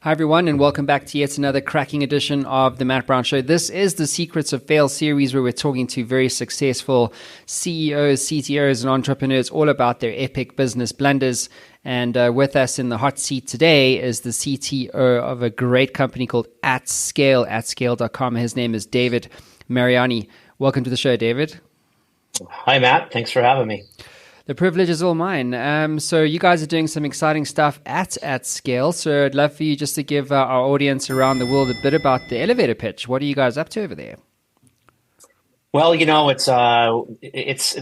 Hi, everyone, and welcome back to yet another cracking edition of The Matt Brown Show. This is the Secrets of Fail series where we're talking to very successful CEOs, CTOs, and entrepreneurs all about their epic business blunders. And with us in the hot seat today is the CTO of a great company called AtScale, atscale.com. His name is David Mariani. Welcome to the show, David. Hi, Matt. Thanks for having me. The privilege is all mine. So you guys are doing some exciting stuff at AtScale. So I'd love for you just to give our audience around the world a bit about the elevator pitch. What are you guys up to over there? Well, it's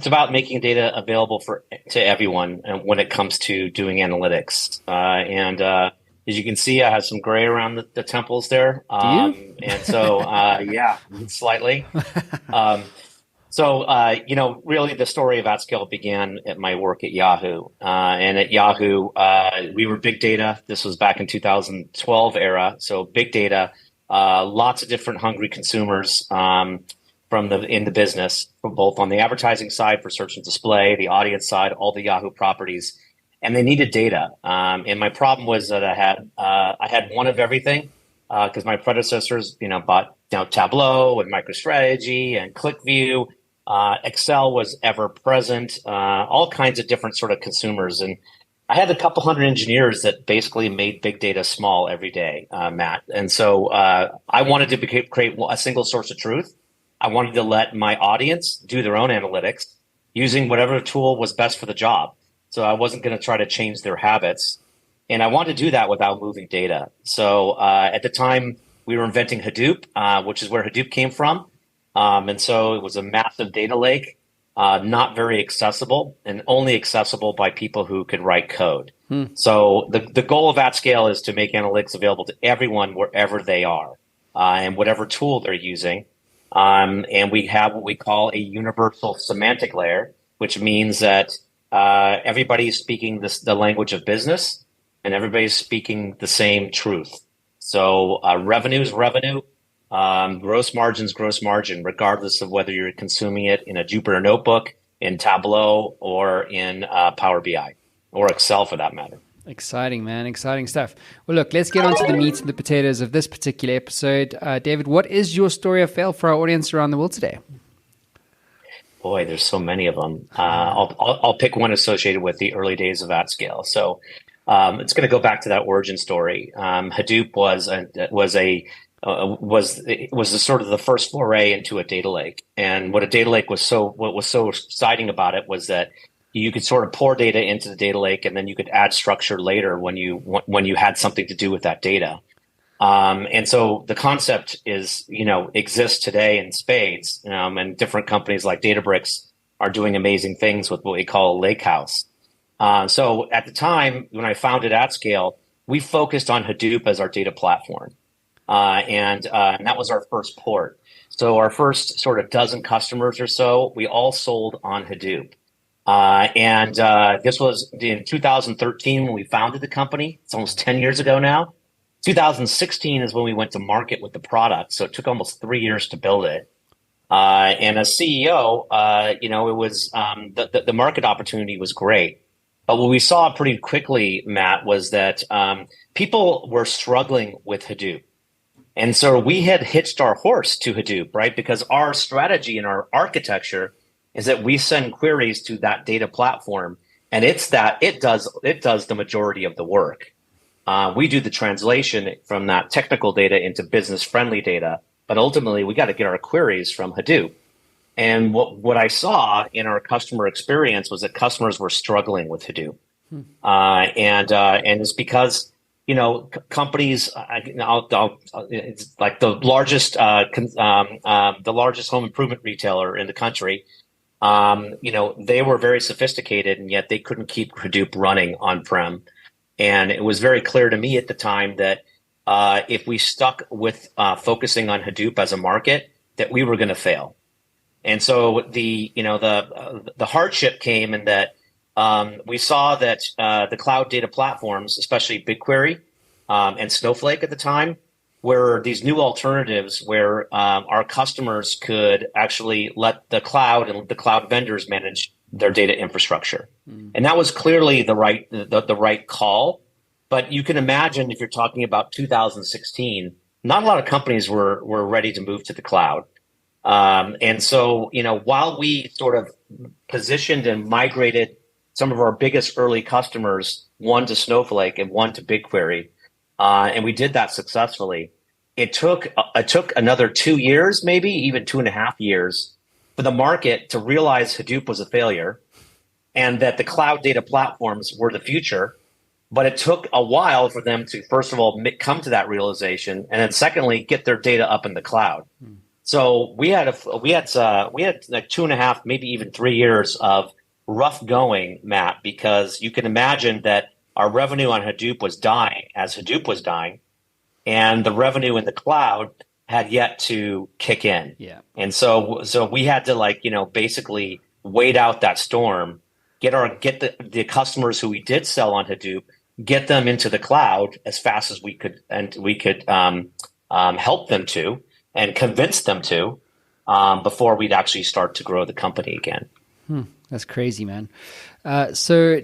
about making data available to everyone when it comes to doing analytics. As you can see, I have some gray around the temples there. Do you? And so, yeah, slightly. Really the story of AtScale began at my work at Yahoo. And at Yahoo, we were big data. This was back in 2012 era. So big data, lots of different hungry consumers in the business, both on the advertising side for search and display, the audience side, all the Yahoo properties. And they needed data. And my problem was that I had one of everything because my predecessors, bought Tableau and MicroStrategy and ClickView. Excel was ever present, all kinds of different sort of consumers. And I had a couple hundred engineers that basically made big data small every day, Matt. And so I wanted to create a single source of truth. I wanted to let my audience do their own analytics using whatever tool was best for the job. So I wasn't going to try to change their habits. And I wanted to do that without moving data. So at the time, we were inventing Hadoop, which is where Hadoop came from. And so it was a massive data lake, not very accessible and only accessible by people who could write code. So the goal of AtScale is to make analytics available to everyone wherever they are and whatever tool they're using. And we have what we call a universal semantic layer, which means that everybody's speaking the language of business and everybody's speaking the same truth. So revenue is revenue. Gross margin, regardless of whether you're consuming it in a Jupyter notebook, in Tableau, or in Power BI, or Excel for that matter. Exciting, man. Exciting stuff. Well, look, let's get on to the meat and the potatoes of this particular episode. David, what is your story of fail for our audience around the world today? Boy, there's so many of them. I'll pick one associated with the early days of AtScale. So it's going to go back to that origin story. Hadoop was the sort of the first foray into a data lake. And what was so exciting about it was that you could sort of pour data into the data lake, and then you could add structure later when you had something to do with that data. And so the concept exists today in spades, and different companies like Databricks are doing amazing things with what we call a lakehouse. So at the time when I founded AtScale, we focused on Hadoop as our data platform. And that was our first port. So our first sort of dozen customers or so, we all sold on Hadoop. This was in 2013 when we founded the company. It's almost 10 years ago now. 2016 is when we went to market with the product. So it took almost 3 years to build it. And as CEO, it was the market opportunity was great. But what we saw pretty quickly, Matt, was that people were struggling with Hadoop. And so we had hitched our horse to Hadoop, right? Because our strategy and our architecture is that we send queries to that data platform, and it does the majority of the work. We do the translation from that technical data into business-friendly data, but ultimately we got to get our queries from Hadoop. And what I saw in our customer experience was that customers were struggling with Hadoop, and it's because companies, it's like the largest home improvement retailer in the country. They were very sophisticated, and yet they couldn't keep Hadoop running on-prem. And it was very clear to me at the time that if we stuck with focusing on Hadoop as a market, that we were going to fail. And so the hardship came in that we saw that the cloud data platforms, especially BigQuery and Snowflake at the time, were these new alternatives where our customers could actually let the cloud and the cloud vendors manage their data infrastructure. And that was clearly the right call. But you can imagine if you're talking about 2016, not a lot of companies were ready to move to the cloud. And so, while we sort of positioned and migrated some of our biggest early customers, one to Snowflake and one to BigQuery, and we did that successfully. It took another 2 years, maybe even 2.5 years, for the market to realize Hadoop was a failure and that the cloud data platforms were the future. But it took a while for them to, first of all, come to that realization, and then secondly, get their data up in the cloud. So we had like 2.5, maybe even 3 years of rough going, Matt, because you can imagine that our revenue on Hadoop was dying as Hadoop was dying, and the revenue in the cloud had yet to kick in. Yeah. And so we had to basically wait out that storm, get the customers who we did sell on Hadoop, get them into the cloud as fast as we could, and we could help them to and convince them to before we'd actually start to grow the company again. That's crazy, man. So,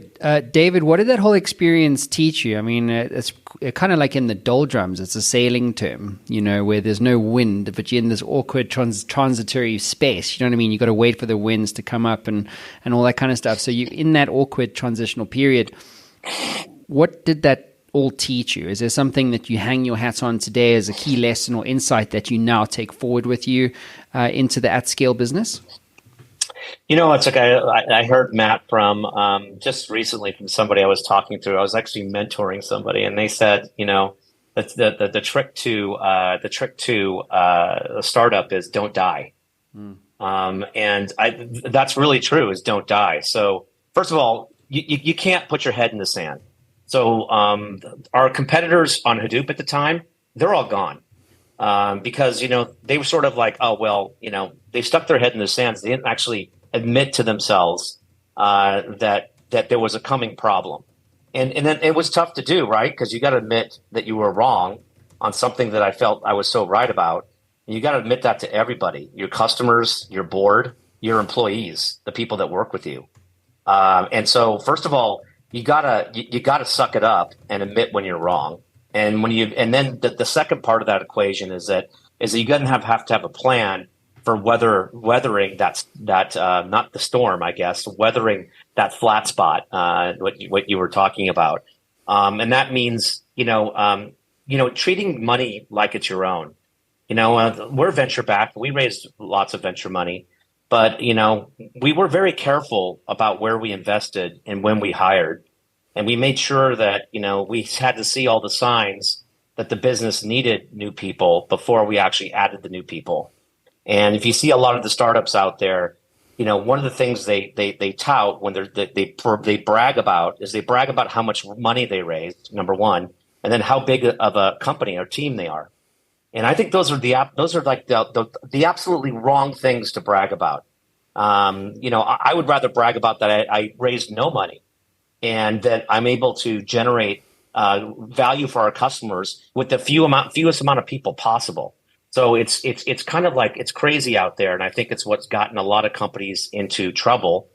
David, what did that whole experience teach you? I mean, it's kind of like in the doldrums. It's a sailing term, where there's no wind, but you're in this awkward transitory space. You know what I mean? You got to wait for the winds to come up and all that kind of stuff. So you're in that awkward transitional period. What did that all teach you? Is there something that you hang your hat on today as a key lesson or insight that you now take forward with you into the at-scale business? It's like I heard, Matt, from just recently from somebody I was talking to. I was actually mentoring somebody, and they said, the trick to a startup is don't die. And that's really true, is don't die. So first of all, you can't put your head in the sand. So our competitors on Hadoop at the time, they're all gone. Because, they were sort of like, oh, well, they stuck their head in the sand. They didn't actually admit to themselves that there was a coming problem. And then it was tough to do, right? Because you got to admit that you were wrong on something that I felt I was so right about. And you got to admit that to everybody, your customers, your board, your employees, the people that work with you. And so, first of all, you gotta suck it up and admit when you're wrong. And then the second part of that equation is that you're gonna have to have a plan for weathering that not the storm, I guess, weathering that flat spot, what you were talking about. And that means, treating money like it's your own. We're venture backed. We raised lots of venture money, but, we were very careful about where we invested and when we hired. And we made sure that, we had to see all the signs that the business needed new people before we actually added the new people. And if you see a lot of the startups out there, one of the things they tout when they brag about how much money they raised, number one, and then how big of a company or team they are. And I think those are like the absolutely wrong things to brag about. I would rather brag about that I raised no money and that I'm able to generate value for our customers with the fewest amount of people possible. So it's kind of like it's crazy out there, and I think it's what's gotten a lot of companies into trouble.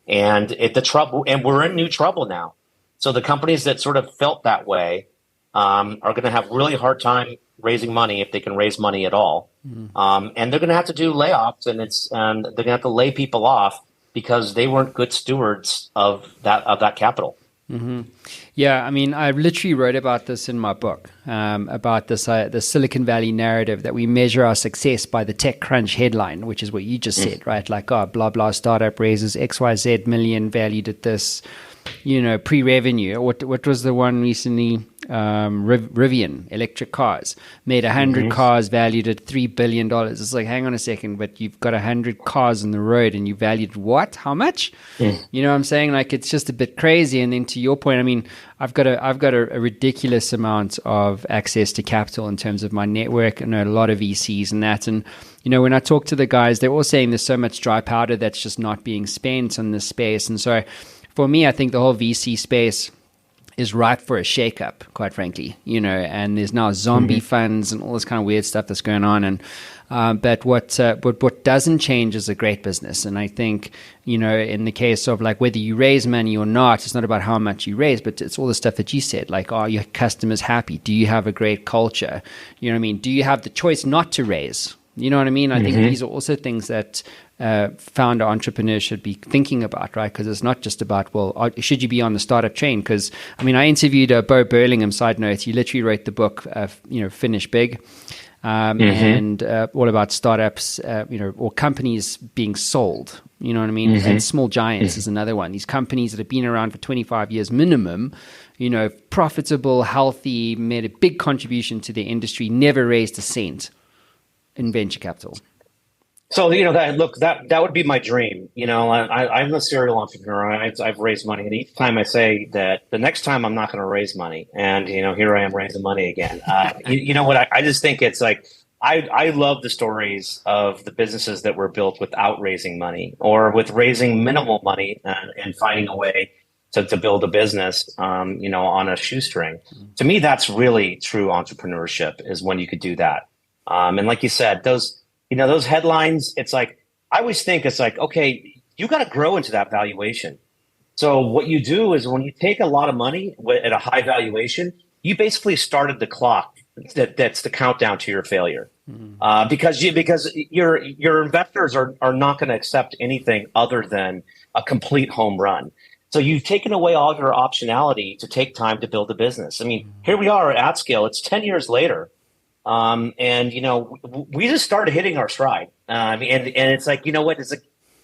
And we're in new trouble now. So the companies that sort of felt that way are going to have really hard time raising money if they can raise money at all. And they're going to have to do layoffs, and they're going to have to lay people off because they weren't good stewards of that capital. Mm-hmm. Yeah, I mean, I literally wrote about this in my book, about this the Silicon Valley narrative that we measure our success by the TechCrunch headline, which is what you just said, right? Like, blah, blah, startup raises XYZ million valued at this, pre-revenue. What was the one recently? Rivian electric cars made 100 cars valued at $3 billion. It's like, hang on a second, but you've got 100 cars on the road and you valued what? How much? You know what I'm saying? Like, it's just a bit crazy. And then to your point, I mean, I've got a ridiculous amount of access to capital in terms of my network. I know a lot of VCs and that. And, when I talk to the guys, they're all saying there's so much dry powder that's just not being spent in this space. And so for me, I think the whole VC space is ripe for a shakeup, quite frankly, and there's now zombie funds and all this kind of weird stuff that's going on. And but what doesn't change is a great business. And I think, in the case of like whether you raise money or not, it's not about how much you raise, but it's all the stuff that you said, like, are your customers happy? Do you have a great culture? You know what I mean? Do you have the choice not to raise? You know what I mean? I think these are also things that founder entrepreneurs should be thinking about, right? Because it's not just about, well, should you be on the startup train? Because, I mean, I interviewed Bo Burlingham, side note. He literally wrote the book, Finish Big, and all about startups, or companies being sold. You know what I mean? And Small Giants is another one. These companies that have been around for 25 years minimum, profitable, healthy, made a big contribution to the industry, never raised a cent in venture capital. So, that would be my dream. I'm a serial entrepreneur. I've raised money. And each time I say that the next time I'm not going to raise money. And, here I am raising money again. You know what? I just think it's like, I love the stories of the businesses that were built without raising money or with raising minimal money and finding a way to build a business, on a shoestring. To me, that's really true entrepreneurship, is when you could do that. And like you said, those headlines, it's like, I always think it's like, okay, you got to grow into that valuation. So what you do is when you take a lot of money at a high valuation, you basically started the clock that's the countdown to your failure. Because your investors are not going to accept anything other than a complete home run. So you've taken away all your optionality to take time to build a business. I mean, here we are at scale. It's 10 years later. And we just started hitting our stride. And it's like, what?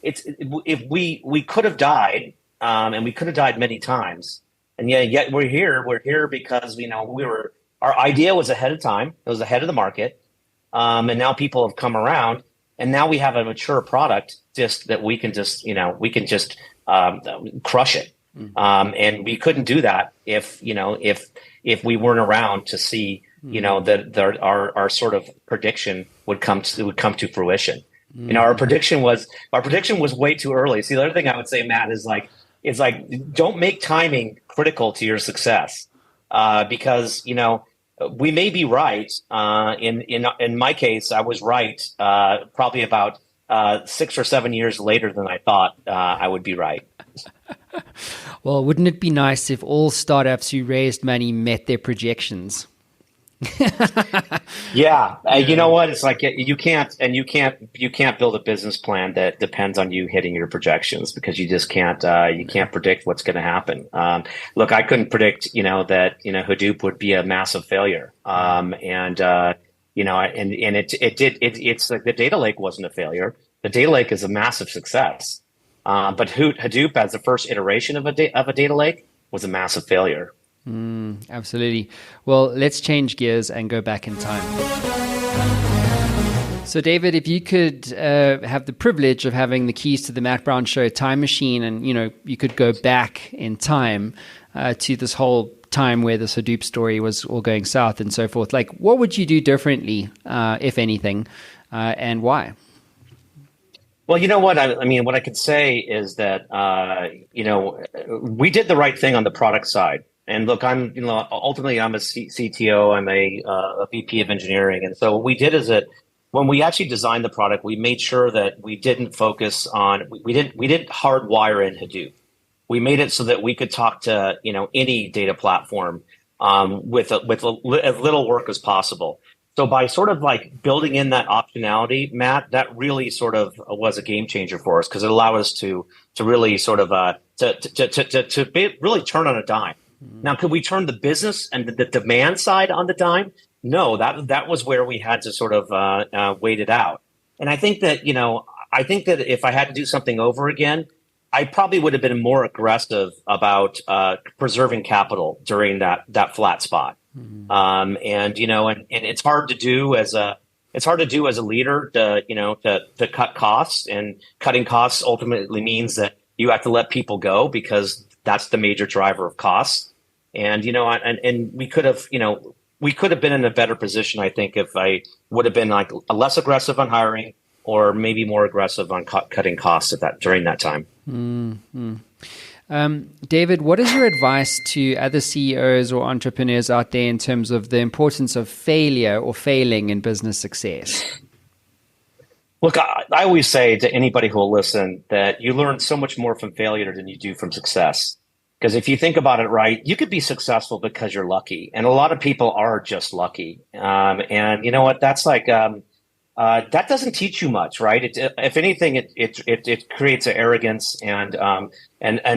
If we could have died, and we could have died many times, and yet we're here. We're here because our idea was ahead of time. It was ahead of the market, and now people have come around, and now we have a mature product just that we can just crush it. And we couldn't do that if we weren't around to see. That our sort of prediction would come to fruition. Our prediction was way too early. See, the other thing I would say, Matt, is like don't make timing critical to your success, because we may be right. In my case, I was right probably about 6 or 7 years later than I thought I would be right. Well, wouldn't it be nice if all startups who raised money met their projections? Yeah. You know what? It's like you can't build a business plan that depends on you hitting your projections, because you just can't predict what's going to happen. Look, I couldn't predict that Hadoop would be a massive failure. It's like the data lake wasn't a failure. The data lake is a massive success. But Hadoop as the first iteration of a data lake was a massive failure. Absolutely. Well, let's change gears and go back in time. So, David, if you could have the privilege of having the keys to the Matt Brown Show time machine, and you could go back in time to this whole time where the Hadoop story was all going south and so forth, like, what would you do differently, if anything, and why? Well, you know what? I mean, what I could say is that we did the right thing on the product side. And look, ultimately I'm a CTO. I'm a VP of engineering, and so what we did is that when we actually designed the product, we made sure that we didn't focus on we didn't hardwire in Hadoop. We made it so that we could talk to any data platform with as little work as possible. So by sort of like building in that optionality, Matt, that really sort of was a game changer for us, because it allowed us to really sort of really turn on a dime. Now, could we turn the business and the demand side on the dime? No, that was where we had to sort of wait it out. And I think that if I had to do something over again, I probably would have been more aggressive about preserving capital during that flat spot. And it's hard to do as a leader to cut costs, and cutting costs ultimately means that you have to let people go, because that's the major driver of costs. And we could have been in a better position, I think, if I would have been like less aggressive on hiring, or maybe more aggressive on cutting costs during that time. David, what is your advice to other CEOs or entrepreneurs out there in terms of the importance of failure or failing in business success? Look, I always say to anybody who will listen that you learn so much more from failure than you do from success. Because if you think about it right, you could be successful because you're lucky. And a lot of people are just lucky. And you know what? That's like, that doesn't teach you much, right? If anything, it creates an arrogance and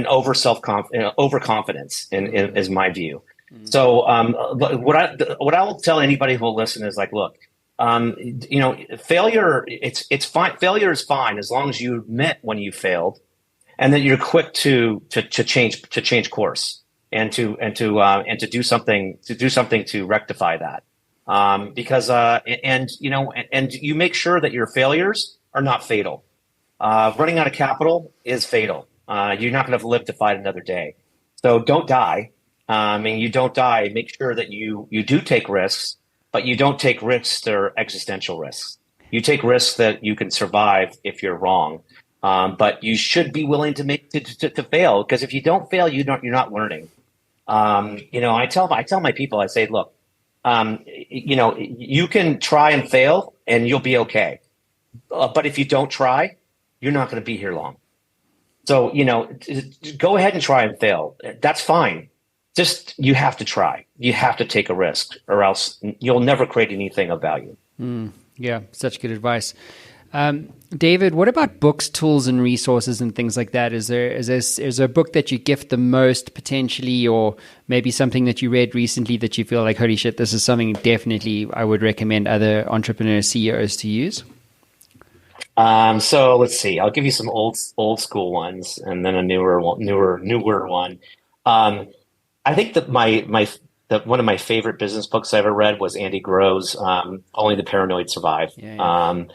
overconfidence is my view. Mm-hmm. So what I will tell anybody who will listen is like, look, failure, it's fine. Failure is fine as long as you admit when you failed, and that you're quick to change course and to do something to rectify that. Because you make sure that your failures are not fatal. Running out of capital is fatal. You're not going to live to fight another day. So don't die. You don't die. Make sure that you do take risks, but you don't take risks that are existential risks. You take risks that you can survive if you're wrong. But you should be willing to fail, because if you don't fail, you're not learning. I tell my people, I say, look, you can try and fail and you'll be okay. But if you don't try, you're not going to be here long. So, go ahead and try and fail. That's fine. Just, you have to try. You have to take a risk, or else you'll never create anything of value. Yeah, such good advice. David, what about books, tools, and resources and things like that? Is there a book that you gift the most potentially, or maybe something that you read recently that you feel like, holy shit, this is something definitely I would recommend other entrepreneur CEOs to use? So let's see. I'll give you some old school ones, and then a newer one. I think that one of my favorite business books I ever read was Andy Grove's Only the Paranoid Survive. Yeah.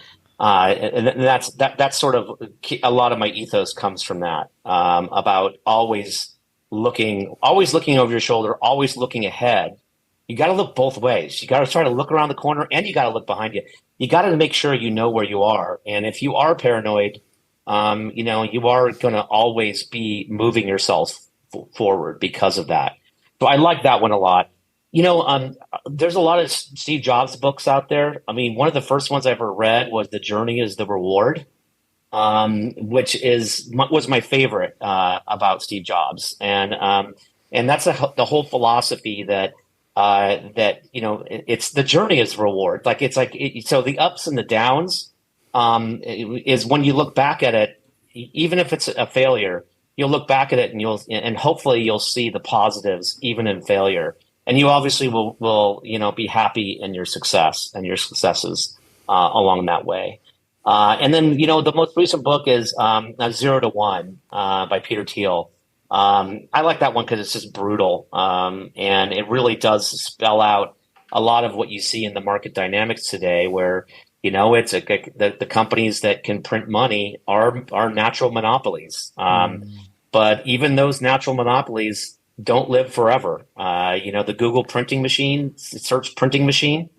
And that's sort of a lot of my ethos comes from that, about always looking over your shoulder, always looking ahead. You got to look both ways. You got to try to look around the corner, and you got to look behind you. You got to make sure you know where you are. And if you are paranoid, you are going to always be moving yourself forward because of that. So I like that one a lot. There's a lot of Steve Jobs books out there. I mean, one of the first ones I ever read was The Journey is the Reward, which was my favorite about Steve Jobs. And that's the whole philosophy that it's the journey is reward. So the ups and the downs is when you look back at it, even if it's a failure, you'll look back at it and hopefully you'll see the positives even in failure. And you obviously will be happy in your success and your successes along that way. And then, the most recent book is 0 to 1 by Peter Thiel. I like that one because it's just brutal. And it really does spell out a lot of what you see in the market dynamics today, where, it's the companies that can print money are natural monopolies. But even those natural monopolies don't live forever. The Google printing machine, search printing machine,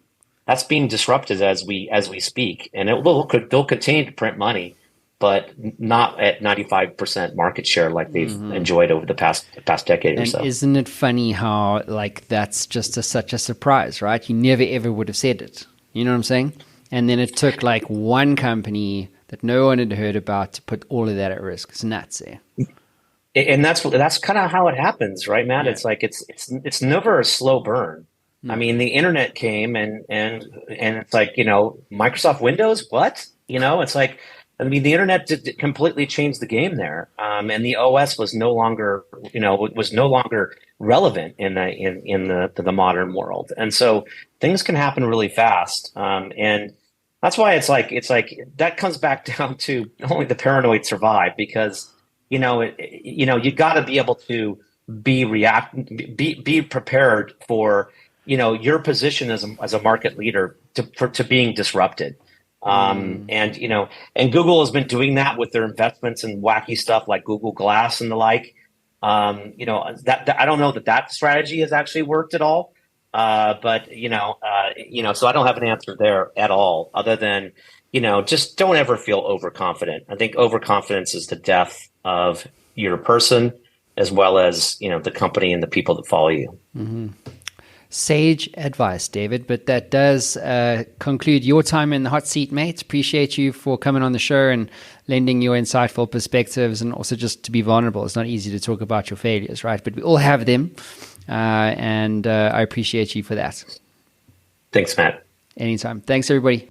that's being disrupted as we speak, and they'll continue to print money, but not at 95% market share like they've enjoyed over the past decade or so. Isn't it funny how that's just such a surprise, right? You never ever would have said it. You know what I'm saying? And then it took one company that no one had heard about to put all of that at risk. It's nuts, eh? And that's kind of how it happens, right, Matt? Yeah. It's never a slow burn. I mean, the internet came and it's Microsoft Windows, what? It's the internet completely changed the game there. And the OS was no longer relevant in the modern world. And so things can happen really fast. And that's why it's that comes back down to only the paranoid survive, because you got to be able to be prepared for, your position as a market leader to being disrupted. And Google has been doing that with their investments in wacky stuff like Google Glass and the like. That I don't know that strategy has actually worked at all. But so I don't have an answer there at all, other than, just don't ever feel overconfident. I think overconfidence is the death of your person. as well as, the company and the people that follow you. Sage advice, David, but that does conclude your time in the hot seat, mate. Appreciate you for coming on the show and lending your insightful perspectives, and also just to be vulnerable. It's not easy to talk about your failures, right? But we all have them, and I appreciate you for that. Thanks, Matt. Anytime. Thanks, everybody.